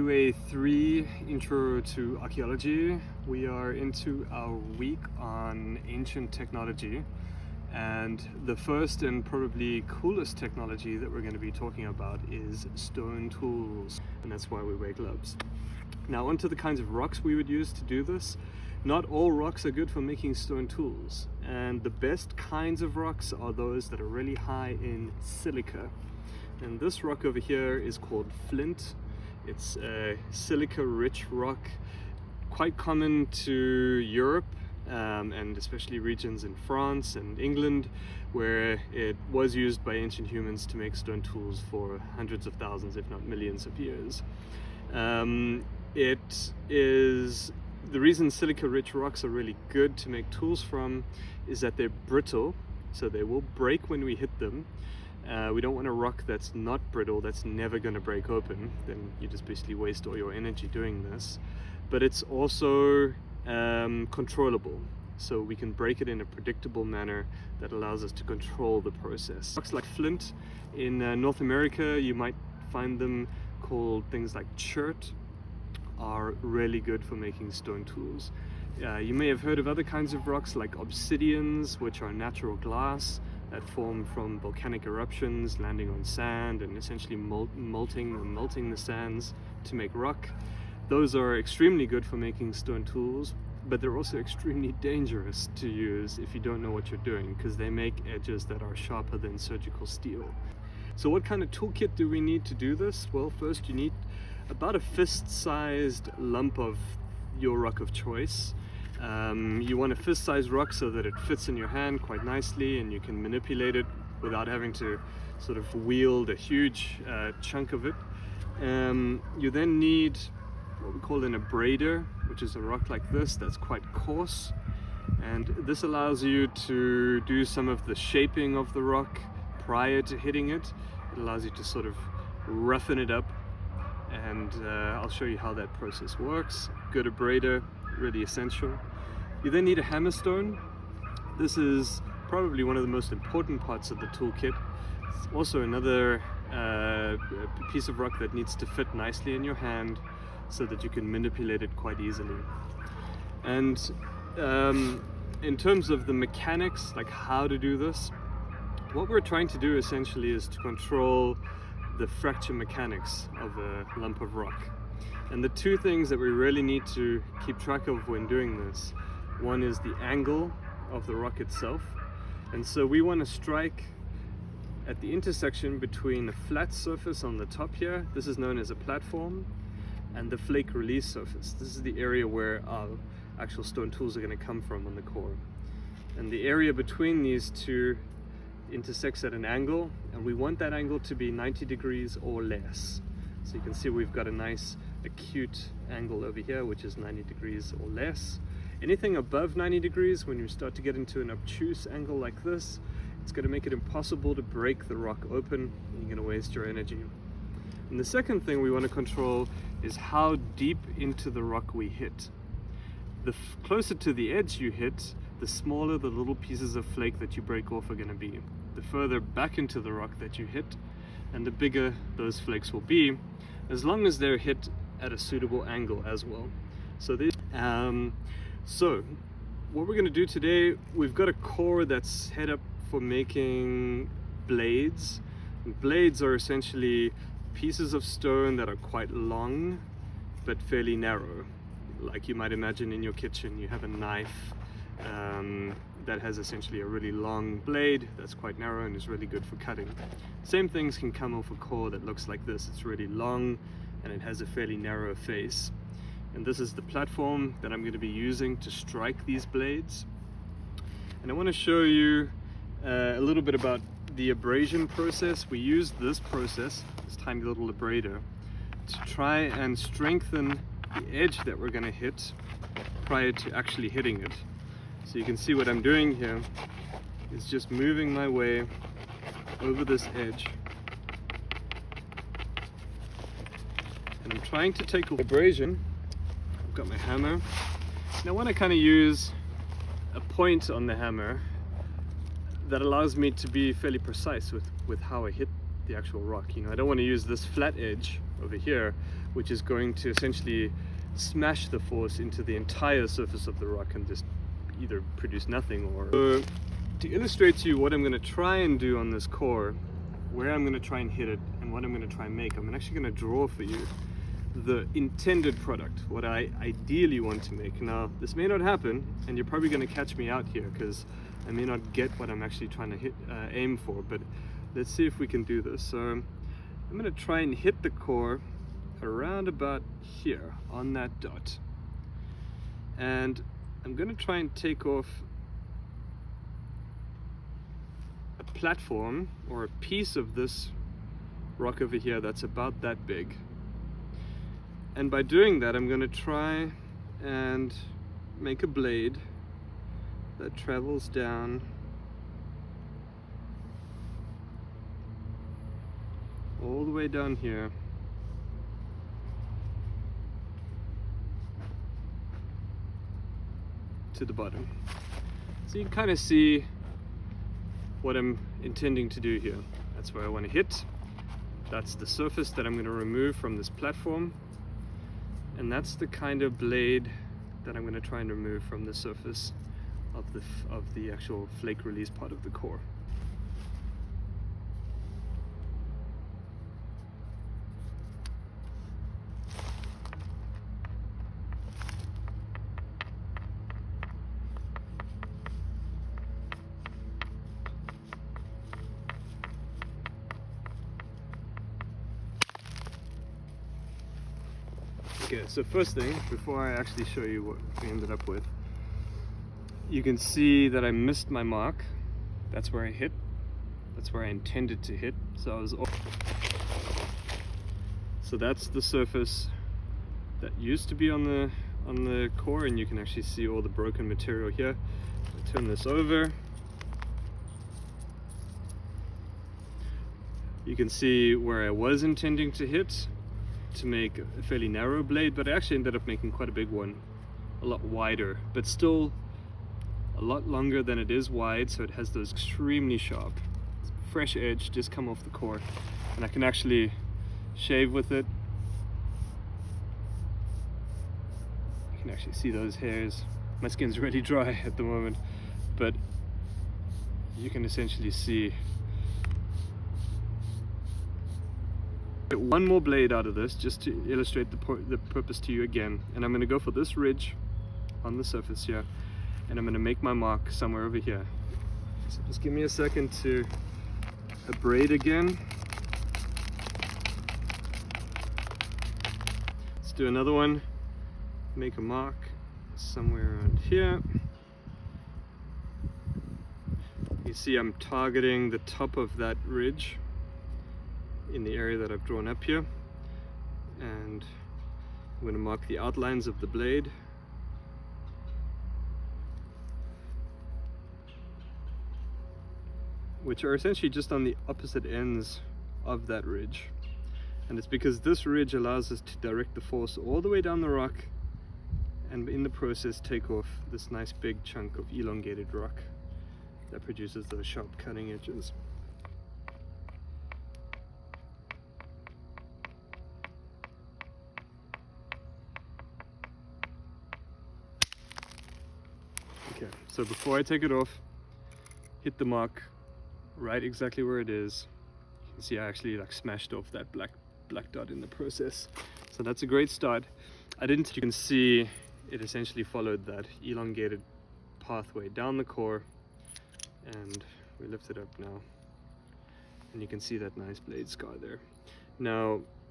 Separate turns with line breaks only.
UA3 Intro to Archaeology. We are into our week on ancient technology, and the first and probably coolest technology that we're going to be talking about is stone tools, and that's why we wear gloves. Now onto the kinds of rocks we would use to do this. Not all rocks are good for making stone tools, and the best kinds of rocks are those that are really high in silica. And this rock over here is called flint. It's a silica-rich rock, quite common to Europe and especially regions in France and England, where it was used by ancient humans to make stone tools for hundreds of thousands, if not millions of years. It is the reason silica-rich rocks are really good to make tools from is that they're brittle, so they will break when we hit them. We don't want a rock that's not brittle, that's never going to break open, then you just basically waste all your energy doing this. But it's also controllable, so we can break it in a predictable manner that allows us to control the process. Rocks like flint in North America, you might find them called things like chert, are really good for making stone tools. You may have heard of other kinds of rocks like obsidians, which are natural glass that form from volcanic eruptions, landing on sand and essentially melting the sands to make rock. Those are extremely good for making stone tools, but they're also extremely dangerous to use if you don't know what you're doing, because they make edges that are sharper than surgical steel. So what kind of toolkit do we need to do this? Well, first you need about a fist-sized lump of your rock of choice. You want a fist-sized rock so that it fits in your hand quite nicely and you can manipulate it without having to sort of wield a huge chunk of it. You then need what we call an abrader, which is a rock like this that's quite coarse, and this allows you to do some of the shaping of the rock prior to hitting it. It allows you to sort of roughen it up, and I'll show you how that process works. Good abrader, really essential. You then need a hammerstone. This is probably one of the most important parts of the toolkit. It's also another piece of rock that needs to fit nicely in your hand so that you can manipulate it quite easily. And in terms of the mechanics, like how to do this, what we're trying to do essentially is to control the fracture mechanics of a lump of rock. And the two things that we really need to keep track of when doing this, one is the angle of the rock itself. And so we want to strike at the intersection between the flat surface on the top here, this is known as a platform, and the flake release surface. This is the area where our actual stone tools are going to come from on the core. And the area between these two intersects at an angle, and we want that angle to be 90 degrees or less. So you can see we've got a nice acute angle over here, which is 90 degrees or less. Anything above 90 degrees, when you start to get into an obtuse angle like this, it's going to make it impossible to break the rock open, and you're going to waste your energy. And the second thing we want to control is how deep into the rock we hit. The closer to the edge you hit, the smaller the little pieces of flake that you break off are going to be. The further back into the rock that you hit, and the bigger those flakes will be, as long as they're hit at a suitable angle as well. So what we're going to do today, we've got a core that's set up for making blades. And blades are essentially pieces of stone that are quite long but fairly narrow. Like you might imagine in your kitchen, you have a knife that has essentially a really long blade that's quite narrow and is really good for cutting. Same things can come off a core that looks like this. It's really long and it has a fairly narrow face. And this is the platform that I'm going to be using to strike these blades. And I want to show you a little bit about the abrasion process. We use this process, this tiny little abrader, to try and strengthen the edge that we're going to hit prior to actually hitting it. So you can see what I'm doing here is just moving my way over this edge. And I'm trying to take abrasion. I've got my hammer. Now I want to kind of use a point on the hammer that allows me to be fairly precise with how I hit the actual rock. You know, I don't want to use this flat edge over here. which is going to essentially smash the force into the entire surface of the rock and just either produce nothing or... to illustrate to you what I'm going to try and do on this core, where I'm going to try and hit it, and what I'm going to try and make, I'm actually going to draw for you the intended product, what I ideally want to make. Now, this may not happen, and you're probably going to catch me out here because I may not get what I'm actually trying to aim for, but let's see if we can do this. So I'm going to try and hit the core around about here on that dot, and I'm going to try and take off a platform or a piece of this rock over here that's about that big. And by doing that, I'm going to try and make a blade that travels down all the way down here to the bottom. So you can kind of see what I'm intending to do here. That's where I want to hit. That's the surface that I'm going to remove from this platform. And that's the kind of blade that I'm going to try and remove from the surface of the actual flake release part of the core. Okay, so first thing, before I actually show you what we ended up with, you can see that I missed my mark. That's where I hit. That's where I intended to hit. So that's the surface that used to be on the core, and you can actually see all the broken material here. I'll turn this over. You can see where I was intending to hit to make a fairly narrow blade, but I actually ended up making quite a big one, a lot wider, but still a lot longer than it is wide, so it has those extremely sharp, fresh edge just come off the core, and I can actually shave with it. You can actually see those hairs. My skin's really dry at the moment, but you can essentially see. One more blade out of this just to illustrate the purpose to you again, and I'm going to go for this ridge on the surface here, and I'm going to make my mark somewhere over here. So just give me a second to abrade again. Let's do another one. Make a mark somewhere around here. You see I'm targeting the top of that ridge in the area that I've drawn up here, and I'm going to mark the outlines of the blade. Which are essentially just on the opposite ends of that ridge. And it's because this ridge allows us to direct the force all the way down the rock, and in the process take off this nice big chunk of elongated rock that produces those sharp cutting edges. Okay, so before I take it off, hit the mark right exactly where it is. You can see I actually smashed off that black dot in the process. So that's a great start. You can see it essentially followed that elongated pathway down the core, and we lift it up now. And you can see that nice blade scar there. Now,